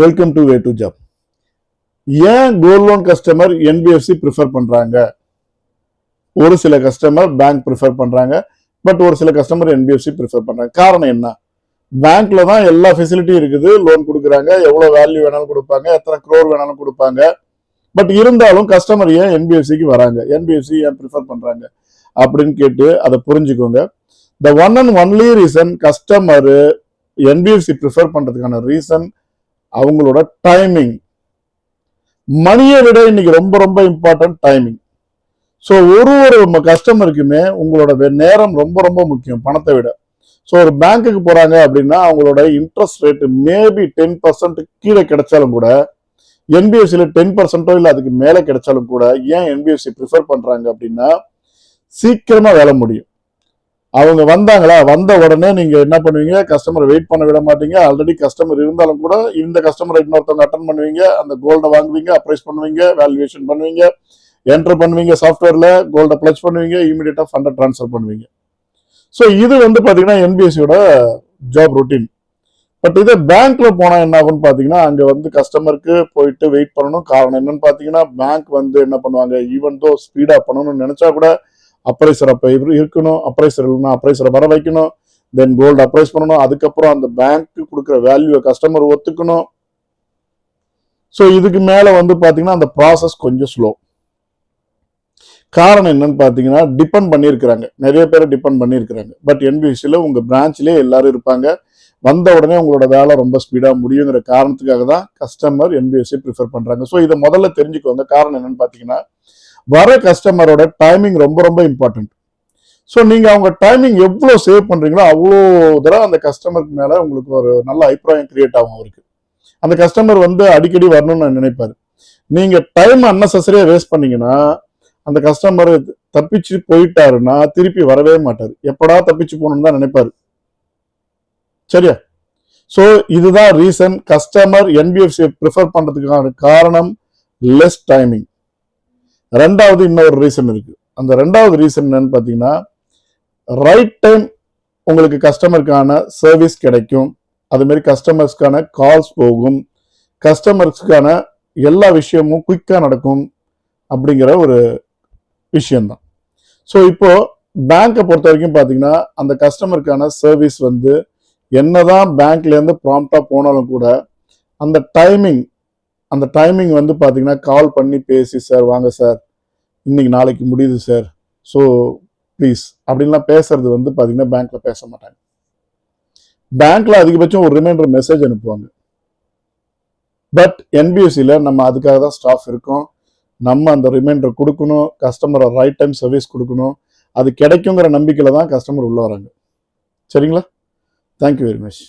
Welcome to Way to Job. ஏன் gold loan customer NBFC prefer பண்றாங்க? ஒரு சில கஸ்டமர் பேங்க் ப்ரிஃபர் பண்றாங்க, பட் ஒரு சில கஸ்டமர் என்பிஎஃப்சி ப்ரிஃபர் பண்றாங்க. காரணம் என்ன? பேங்க்ல தான் எல்லா ஃபெசிலிட்டியும் இருக்குது, லோன் கொடுக்குறாங்க, எவ்வளவு வேல்யூ வேணாலும் கொடுப்பாங்க, எத்தனை க்ரோர் வேணாலும் கொடுப்பாங்க. பட் இருந்தாலும் கஸ்டமர் ஏன் என்பிஎஃப்சிக்கு வராங்க, என்பிஎஃப்சி ஏன் ப்ரிஃபர் பண்றாங்க அப்படின்னு கேட்டு அதை புரிஞ்சுக்கோங்க. The one and only reason customer NBFC prefer பண்றதுக்கான ரீசன் அவங்களோட டைமிங். மணியை விட இன்னைக்கு ரொம்ப ரொம்ப இம்பார்ட்டன்ட் டைமிங். ஸோ ஒரு கஸ்டமருக்குமே உங்களோட நேரம் ரொம்ப ரொம்ப முக்கியம் பணத்தை விட. ஸோ ஒரு பேங்க்குக்கு போறாங்க அப்படின்னா அவங்களோட இன்ட்ரெஸ்ட் ரேட் மேபி 10% கீழே கிடைச்சாலும் கூட, என்பிஎஃப்சியில் 10% இல்லை அதுக்கு மேலே கிடைச்சாலும் கூட, ஏன் என்பிஎஃப்சி ப்ரிஃபர் பண்றாங்க அப்படின்னா சீக்கிரமா வேலை முடியும். அவங்க வந்தாங்களா, வந்த உடனே நீங்க என்ன பண்ணுவீங்க, கஸ்டமரை வெயிட் பண்ண விட மாட்டீங்க. ஆல்ரெடி கஸ்டமர் இருந்தாலும் கூட இந்த கஸ்டமரை இன்னொருத்தவங்க அட்டன் பண்ணுவீங்க, அந்த கோல்டை வாங்குவீங்க, அப்ரைஸ் பண்ணுவீங்க, வேல்யூவேஷன் பண்ணுவீங்க, என்டர் பண்ணுவீங்க, சாஃப்ட்வேர்ல கோல்டை பிளச் பண்ணுவீங்க, இமீடியட்டா ஃபண்டை ட்ரான்ஸ்ஃபர் பண்ணுவீங்க. ஸோ இது பாத்தீங்கன்னா என்பிஎஸ்சியோட ஜாப் ரொட்டீன். பட் இதே பேங்க்ல போனா என்ன ஆகும்னு பாத்தீங்கன்னா, அங்க கஸ்டமருக்கு போயிட்டு வெயிட் பண்ணணும். காரணம் என்னன்னு பாத்தீங்கன்னா, பேங்க் என்ன பண்ணுவாங்க, ஈவன் தோ ஸ்பீடா பண்ணணும்னு நினைச்சா கூட அப்ரைசர் அப்ப இருக்கணும், அப்ரைசர் இல்லைன்னா அப்ரைசரை வர வைக்கணும், தென் கோல்டு அப்ரைஸ் பண்ணணும், அதுக்கப்புறம் அந்த பேங்க்கு கொடுக்குற வேல்யூ கஸ்டமர் ஒத்துக்கணும். ஸோ இதுக்கு மேல பாத்தீங்கன்னா அந்த ப்ராசஸ் கொஞ்சம் ஸ்லோ. காரணம் என்னன்னு பாத்தீங்கன்னா, டிபெண்ட் பண்ணியிருக்கிறாங்க, நிறைய பேரை டிபெண்ட் பண்ணியிருக்கிறாங்க. பட் என்பிஎஸ்சியில் உங்க பிரான்ச்லேயே எல்லாரும் இருப்பாங்க. வந்த உடனே உங்களோட வேலை ரொம்ப ஸ்பீடா முடியுங்கிற காரணத்துக்காக தான் கஸ்டமர் என்பிஎஸ்சி ப்ரிஃபர் பண்றாங்க. ஸோ இதை முதல்ல தெரிஞ்சுக்கோங்க. காரணம் என்னன்னு பாத்தீங்கன்னா, வர கஸ்டமரோட டைமிங் ரொம்ப ரொம்ப இம்பார்ட்டன்ட். ஸோ நீங்க அவங்க டைமிங் எவ்வளோ சேவ் பண்றீங்களோ அவ்வளோ தடவை அந்த கஸ்டமருக்கு மேல உங்களுக்கு ஒரு நல்ல அபிப்பிராயம் கிரியேட் ஆகும். அவருக்கு அந்த கஸ்டமர் அடிக்கடி வரணும்னு நினைப்பாரு. நீங்க டைம் அன்னெசரியா வேஸ்ட் பண்ணீங்கன்னா, அந்த கஸ்டமர் தப்பிச்சு போயிட்டாருன்னா திருப்பி வரவே மாட்டாரு. எப்படா தப்பிச்சு போகணும்னு தான் நினைப்பாரு. சரியா? ஸோ இதுதான் ரீசன் கஸ்டமர் என்பிஎஃப்சி ப்ரிஃபர் பண்றதுக்கான காரணம், லெஸ் டைமிங். ரெண்டாவது இன்னொரு ரீசன் இருக்கு. அந்த ரெண்டாவது ரீசன் என்னன்னு பாத்தீங்கன்னா, ரைட் டைம் உங்களுக்கு கஸ்டமருக்கான சர்வீஸ் கிடைக்கும். அது மாதிரி கஸ்டமர்ஸ்க்கான கால்ஸ் போகும், கஸ்டமர்ஸ்க்கான எல்லா விஷயமும் குயிக்கா நடக்கும் அப்படிங்கிற ஒரு விஷயம்தான். ஸோ இப்போ பேங்கை பொறுத்த வரைக்கும் பாத்தீங்கன்னா, அந்த கஸ்டமருக்கான சர்வீஸ் என்னதான் பேங்க்ல இருந்து ப்ராம்ப்டா போனாலும் கூட அந்த டைமிங் பாத்தீங்கன்னா கால் பண்ணி பேசி, சார் வாங்க சார், இன்னைக்கு நாளைக்கு முடியுது சார், ஸோ ப்ளீஸ் அப்படின்லாம் பேசுறது பாத்தீங்கன்னா பேங்க்ல பேச மாட்டாங்க. பேங்க்ல அதிகபட்சம் ஒரு ரிமைண்டர் மெசேஜ் அனுப்புவாங்க. பட் என்பிஎஸ்சியில் நம்ம அதுக்காக தான் ஸ்டாஃப் இருக்கோம். நம்ம அந்த ரிமைண்டர் கொடுக்கணும், கஸ்டமரை ரைட் டைம் சர்வீஸ் கொடுக்கணும். அது கிடைக்குங்கிற நம்பிக்கையில தான் கஸ்டமர் உள்ள வராங்க. சரிங்களா? Thank you very much.